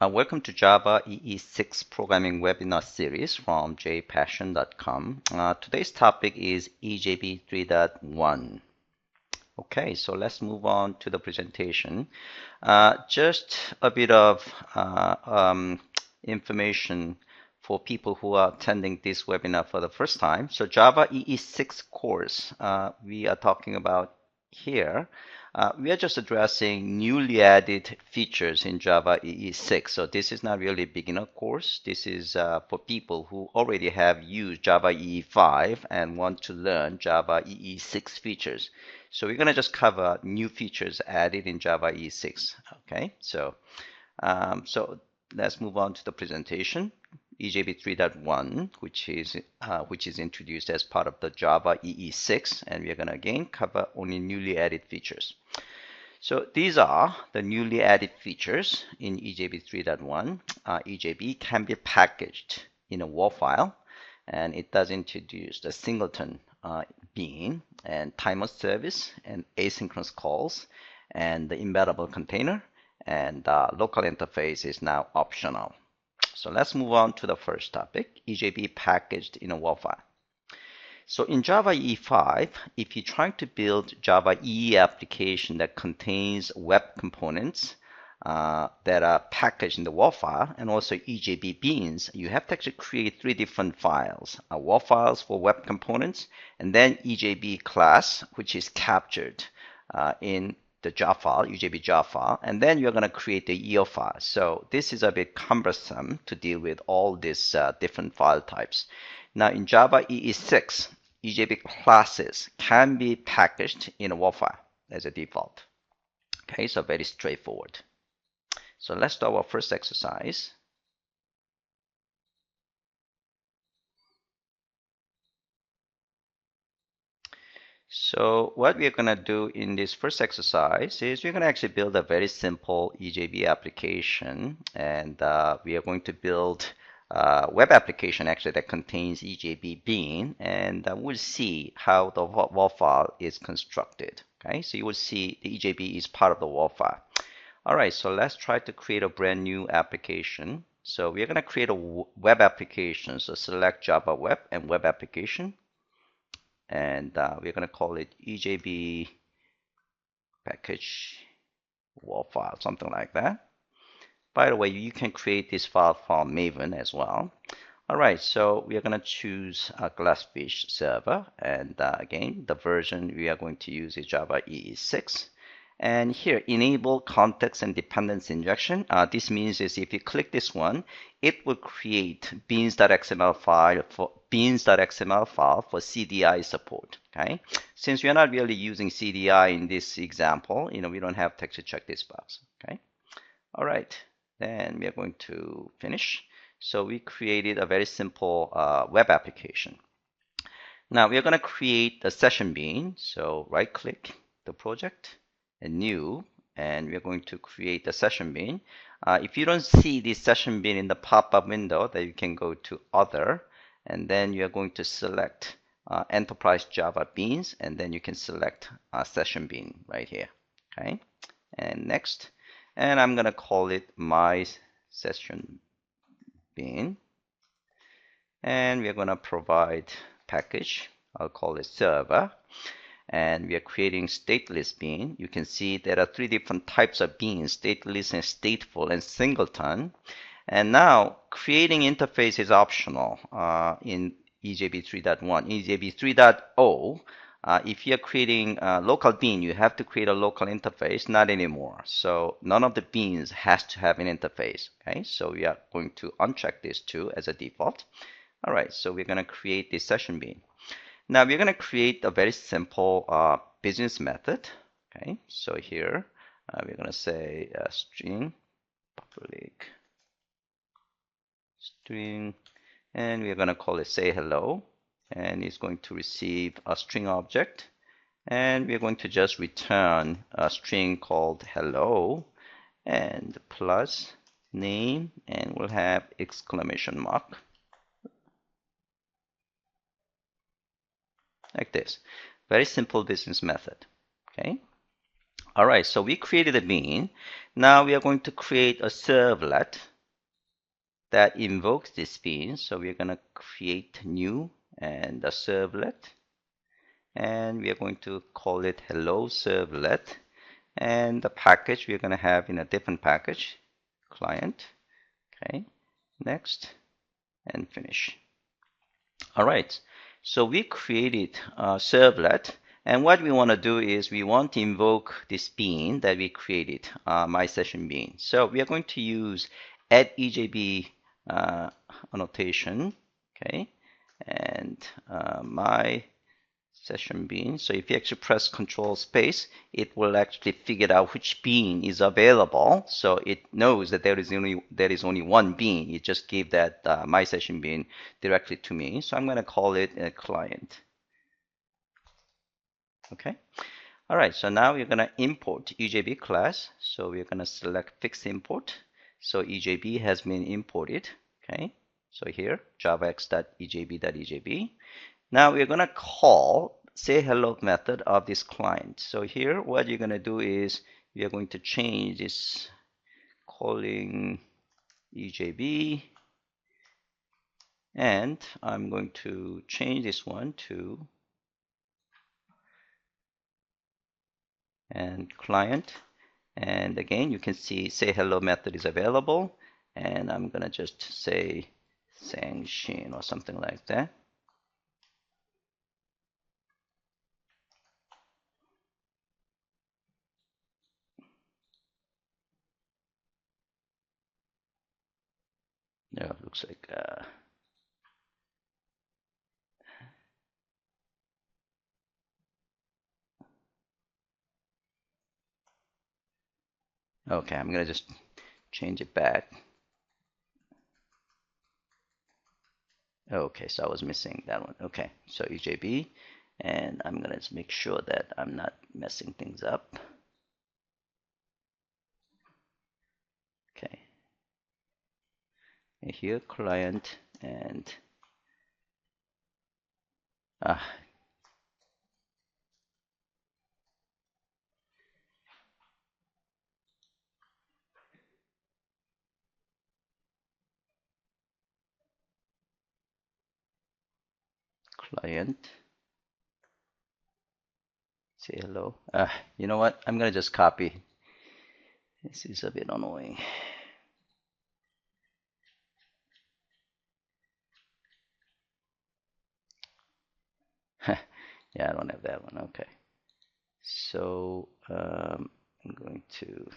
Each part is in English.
Welcome to Java EE6 Programming Webinar Series from jpassion.com. Today's topic is EJB 3.1. Okay, so let's move on to the presentation. Just a bit of information for people who are attending this webinar for the first time. So Java EE6 course we are talking about here. We are just addressing newly added features in Java EE6. So this is not really a beginner course. This is for people who already have used Java EE5 and want to learn Java EE6 features. So we're going to just cover new features added in Java EE6. Okay, so let's move on to the presentation. EJB 3.1, which is introduced as part of the Java EE6, and we're going to again cover only newly added features. So these are the newly added features in EJB 3.1. EJB can be packaged in a WAR file, and it does introduce the Singleton bean and timer service and asynchronous calls and the embeddable container, and local interface is now optional. So let's move on to the first topic, EJB packaged in a WAR file. So in Java EE5, if you're trying to build Java EE application that contains web components that are packaged in the WAR file and also EJB beans, you have to actually create three different files. WAR files for web components, and then EJB class, which is captured in the jar file, EJB jar file, and then you're going to create the EO file. So this is a bit cumbersome to deal with all these different file types. Now in Java EE6, EJB classes can be packaged in a WAR file as a default. Okay, so very straightforward. So let's do our first exercise. So what we're going to do in this first exercise is we're going to actually build a very simple EJB application, and we are going to build a web application actually that contains EJB bean, and we'll see how the WAR file is constructed. Okay, so you will see the EJB is part of the WAR file. All right, so let's try to create a brand new application. So we're going to create a web application. So select Java Web and Web Application. And we're going to call it EJB package WAR file, something like that. By the way, you can create this file from Maven as well. All right, so we are going to choose a Glassfish server, and again, the version we are going to use is Java EE6. And here, enable context and dependency injection. This means is if you click this one, it will create beans.xml file for CDI support. Okay, since we are not really using CDI in this example, we don't have to actually check this box. Okay, all right, then we are going to finish. So we created a very simple web application. Now we are going to create a session bean. So right-click the project, and new, and we're going to create a session bean. If you don't see this session bean in the pop-up window, then you can go to Other, and then you're going to select Enterprise Java Beans, and then you can select Session Bean right here. Okay, and next, and I'm going to call it My Session Bean, and we're going to provide package. I'll call it server. And we are creating stateless bean. You can see there are three different types of beans, stateless and stateful and singleton. And now creating interface is optional in EJB 3.1. EJB 3.0, if you're creating a local bean, you have to create a local interface, not anymore. So none of the beans has to have an interface. Okay, so we are going to uncheck this too as a default. All right, so we're going to create this session bean. Now we're going to create a very simple business method. Okay, so here we're going to say string public string, and we're going to call it say hello, and it's going to receive a string object, and we're going to just return a string called hello and plus name, and we'll have exclamation mark. Like this. Very simple business method. Okay. All right, so we created a bean. Now we are going to create a servlet that invokes this bean. So we're going to create new and a servlet. And we are going to call it hello servlet. And the package we're going to have in a different package, client. Okay, next, and finish. All right, so we created a servlet. And what we want to do is we want to invoke this bean that we created, my session bean. So we are going to use add EJB annotation, okay, and my session bean. So if you actually press Control Space, it will actually figure out which bean is available. So it knows that there is only one bean. It just gave that my session bean directly to me. So I'm going to call it a client. Okay. All right. So now we're going to import EJB class. So we're going to select fix import. So EJB has been imported. Okay. So here javax.ejb.ejb. Now we're going to call say hello method of this client. So here what you're going to do is we are going to change this calling EJB, and I'm going to change this one to and client, and again you can see say hello method is available, and I'm going to just say Sangshin or something like that. Yeah, it looks like okay, I'm going to just change it back. Okay, so I was missing that one. Okay, so EJB, and I'm gonna just make sure that I'm not messing things up. Okay, and here client and client, say hello. You know what? I'm gonna just copy. This is a bit annoying. Yeah, I don't have that one. Okay, so I'm going to.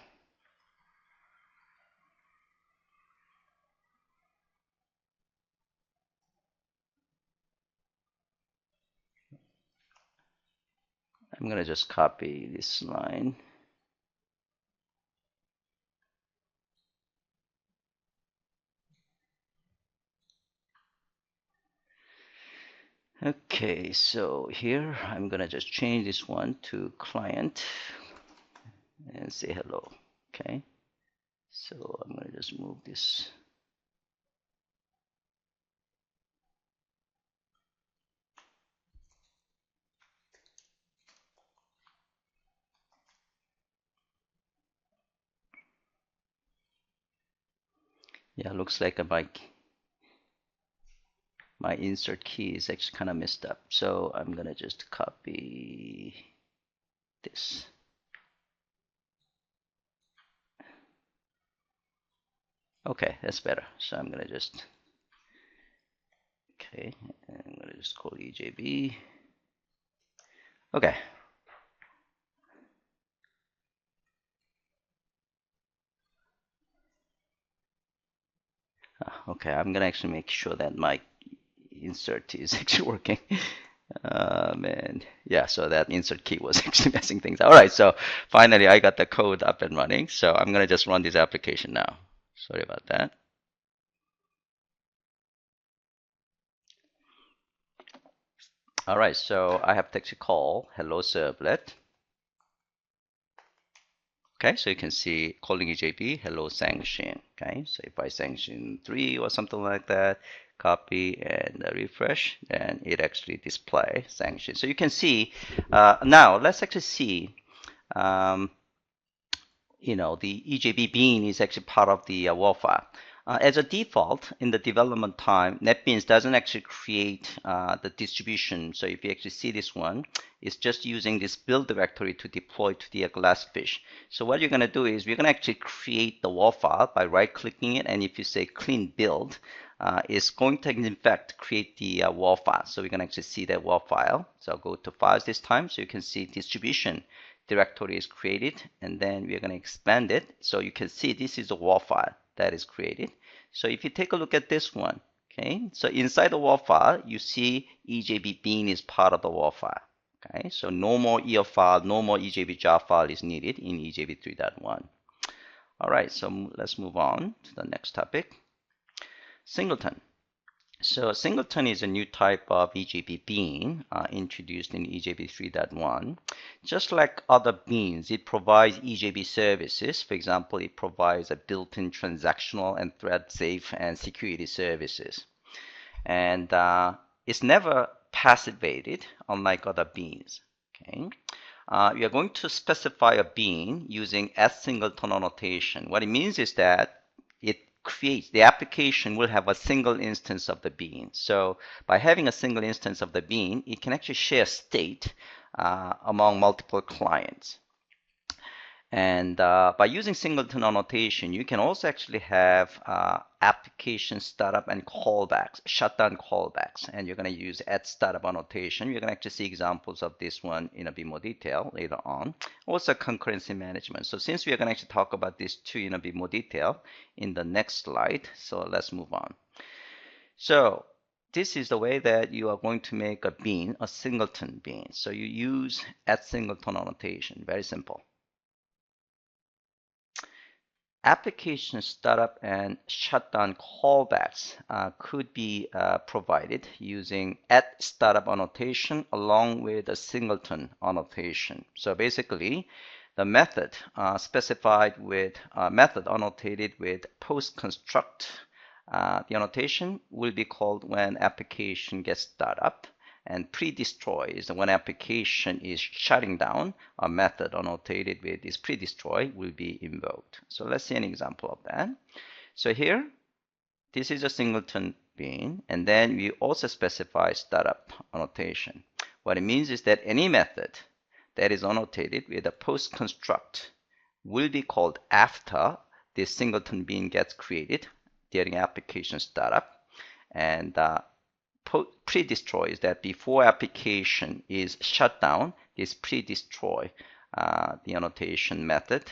I'm gonna just copy this line. Okay, so here I'm gonna just change this one to client and say hello. Okay, so I'm gonna just move this. Yeah, looks like my insert key is actually kind of messed up. So I'm gonna just copy this. Okay, that's better. So I'm gonna just, okay, I'm gonna just call EJB. Okay. Okay, I'm gonna actually make sure that my insert is actually working. And yeah, so that insert key was actually messing things up. All right, so finally I got the code up and running. So I'm gonna just run this application now. Sorry about that. All right, so I have to actually call hello servlet. Okay, so you can see calling EJB hello sanction. Okay, so if I sanction 3 or something like that, copy and refresh, then it actually display sanction. So you can see now. Let's actually see the EJB bean is actually part of the WAR file. As a default, in the development time, NetBeans doesn't actually create the distribution. So if you actually see this one, it's just using this build directory to deploy to the Glassfish. So what you're going to do is we're going to actually create the WAR file by right-clicking it, and if you say clean build, it's going to in fact create the WAR file. So we can actually see that WAR file. So I'll go to files this time, so you can see distribution directory is created, and then we're going to expand it. So you can see this is a WAR file that is created. So if you take a look at this one, okay, so inside the WAR file, you see EJB bean is part of the WAR file. Okay, so no more EF file, no more EJB jar file is needed in EJB 3.1. All right, so let's move on to the next topic. Singleton. So Singleton is a new type of EJB bean introduced in EJB 3.1. Just like other beans, it provides EJB services. For example, it provides a built-in transactional and thread-safe and security services. And it's never passivated, unlike other beans. Okay. We are going to specify a bean using @singleton annotation. What it means is that the application will have a single instance of the bean. So by having a single instance of the bean, it can actually share state among multiple clients. And by using singleton annotation, you can also actually have application startup and callbacks, shutdown callbacks, and you're going to use @startup annotation. You're going to actually see examples of this one in a bit more detail later on. Also concurrency management. So since we are going to actually talk about these two in a bit more detail in the next slide, so let's move on. So this is the way that you are going to make a bean, a singleton bean. So you use @singleton annotation, very simple. Application startup and shutdown callbacks could be provided using @startup annotation along with a singleton annotation. So basically, the method specified with method annotated with post construct, the annotation will be called when application gets started up. And pre-destroy is when application is shutting down. A method annotated with this pre-destroy will be invoked. So let's see an example of that. So here, this is a singleton bean, and then we also specify startup annotation. What it means is that any method that is annotated with a post construct will be called after this singleton bean gets created during application startup. And pre-destroy is that before application is shut down, this pre-destroy, the annotation method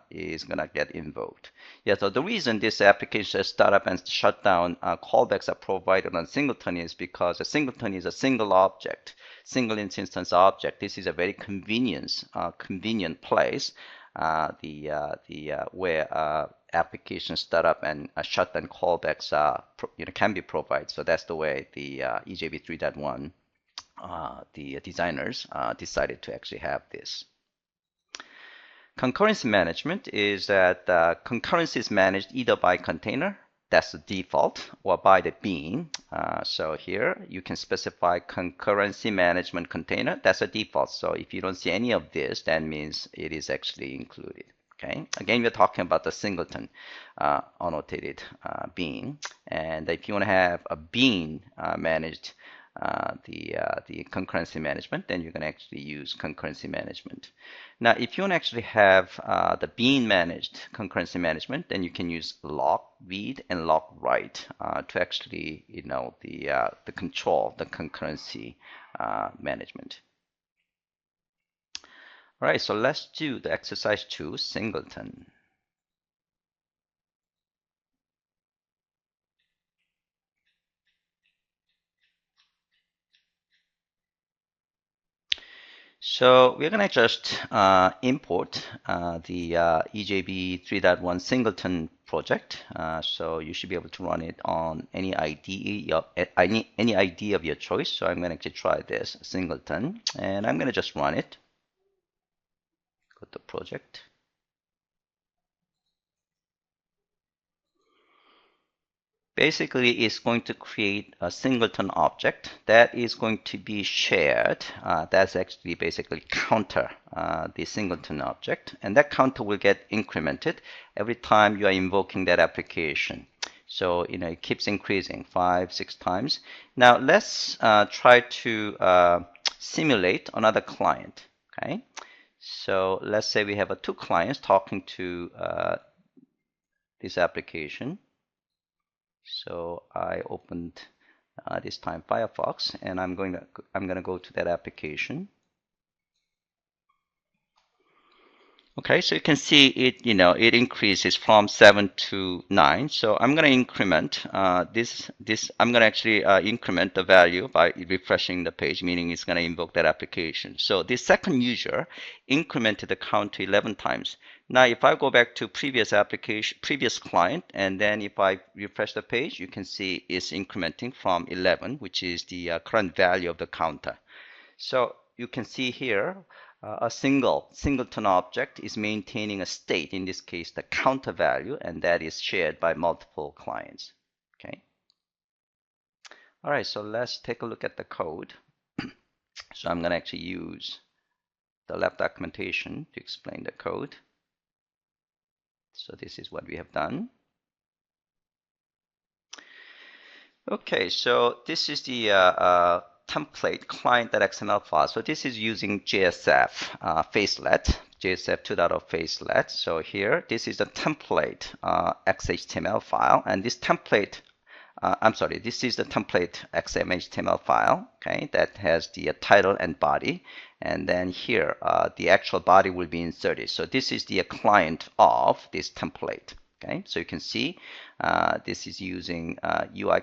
is going to get invoked. Yeah, so the reason this application startup and shutdown callbacks are provided on Singleton is because a Singleton is a single object, single instance object. This is a very convenient place where application startup and shutdown callbacks can be provided. So that's the way the EJB 3.1 the designers decided to actually have this. Concurrency management is that concurrency is managed either by container, that's the default, or by the bean. So here you can specify concurrency management container. That's a default. So if you don't see any of this, that means it is actually included. Okay. Again, we're talking about the singleton annotated bean. And if you want to have a bean managed the concurrency management, then you can actually use concurrency management. Now, if you want to actually have the bean managed concurrency management, then you can use lock read and lock write to actually, the control the concurrency management. All right, so let's do the exercise 2, singleton. So we're going to just import the EJB 3.1 singleton project. So you should be able to run it on any ID of your choice. So I'm going to actually try this singleton, and I'm going to just run it. Go to project. Basically, it's going to create a singleton object that is going to be shared. That's actually basically counter the Singleton object, and that counter will get incremented every time you are invoking that application. So it keeps increasing 5, 6 times. Now let's try to simulate another client. Okay, so let's say we have 2 clients talking to this application. So I opened this time Firefox, and I'm going to go to that application. Okay, so you can see it, it increases from 7 to 9. So I'm going to increment I'm going to actually increment the value by refreshing the page, meaning it's going to invoke that application. So this second user incremented the count to 11 times. Now, if I go back to previous client, and then if I refresh the page, you can see it's incrementing from 11, which is the current value of the counter. So you can see here, a singleton object is maintaining a state, in this case the counter value, and that is shared by multiple clients. Okay. All right, so let's take a look at the code. So I'm going to actually use the lab documentation to explain the code. So this is what we have done. Okay, so this is the template client.xml file. So this is using JSF Facelet, JSF 2.0 Facelet. So here, this is the template XHTML file, and this template, this is the template XMHTML file, okay, that has the title and body, and then here the actual body will be inserted. So this is the client of this template. Okay, so you can see this is using UI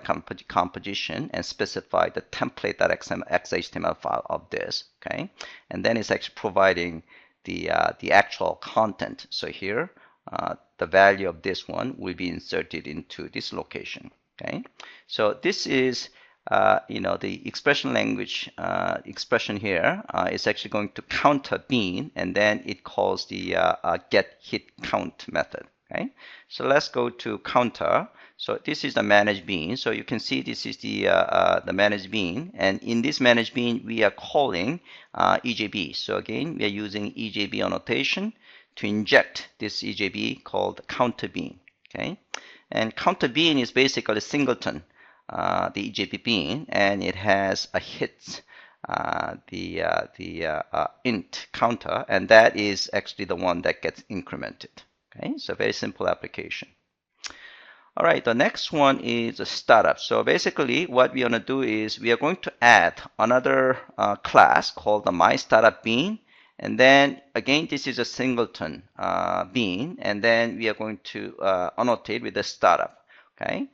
composition and specify the template.xhtml file of this. Okay, and then it's actually providing the actual content. So here, the value of this one will be inserted into this location. Okay, so this is the expression language expression here is actually going to counter bean, and then it calls the get hit count method. Okay, so let's go to counter. So this is the manage bean. So you can see this is the manage bean, and in this manage bean we are calling EJB. So again, we are using EJB annotation to inject this EJB called counter bean. Okay, and counter bean is basically a singleton, the EJB bean, and it has a hit int counter, and that is actually the one that gets incremented. Okay, so very simple application. All right, the next one is a startup. So basically what we are going to do is we are going to add another class called the myStartupBean, and then again this is a singleton bean, and then we are going to annotate with the startup. Okay,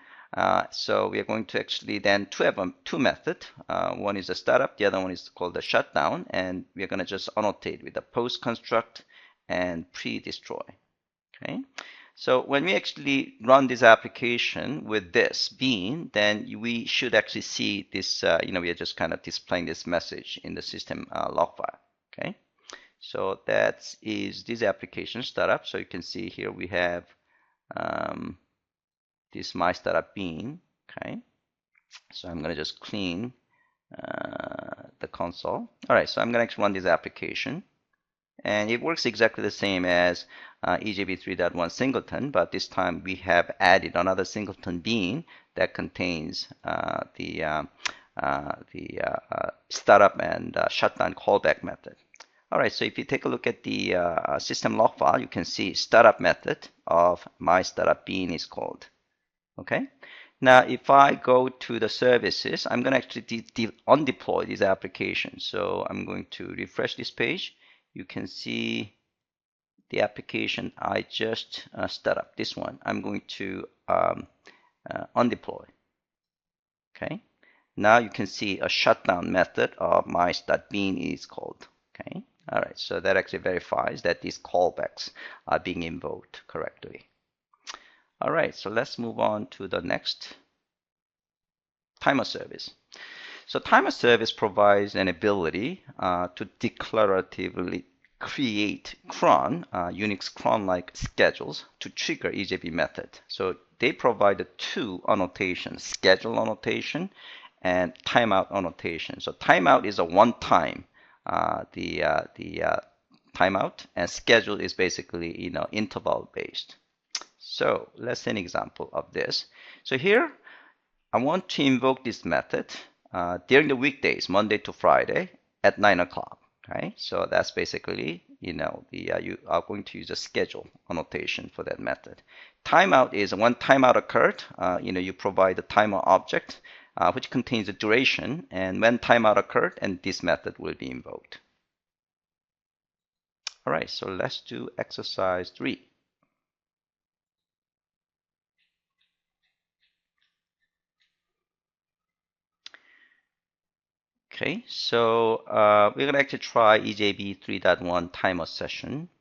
so we are going to actually then have two methods. One is a startup, the other one is called the shutdown, and we are going to just annotate with the post construct and pre-destroy. Okay, so when we actually run this application with this bean, then we should actually see this, we are just kind of displaying this message in the system log file. Okay, so that is this application startup. So you can see here we have this my startup bean. Okay, so I'm going to just clean the console. All right, so I'm going to actually run this application. And it works exactly the same as EJB 3.1 singleton, but this time we have added another singleton bean that contains the startup and shutdown callback method. All right, so if you take a look at the system log file, you can see startup method of my startup bean is called. Okay. Now, if I go to the services, I'm going to actually undeploy this application. So I'm going to refresh this page. You can see the application I just start up, this one. I'm going to undeploy. Okay. Now you can see a shutdown method of my.bean is called. Okay. All right. So that actually verifies that these callbacks are being invoked correctly. All right. So let's move on to the next timer service. So timer service provides an ability to declaratively create cron, Unix cron-like schedules to trigger EJB method. So they provide two annotations, schedule annotation and timeout annotation. So timeout is a one-time, the timeout, and schedule is basically, interval based. So let's see an example of this. So here, I want to invoke this method during the weekdays, Monday to Friday at 9 o'clock. Okay, so that's basically, you are going to use a schedule annotation for that method. Timeout is when timeout occurred, you provide the timer object, which contains the duration, and when timeout occurred, and this method will be invoked. All right, so let's do exercise 3. Okay, so we're going to actually try EJB 3.1 timer session.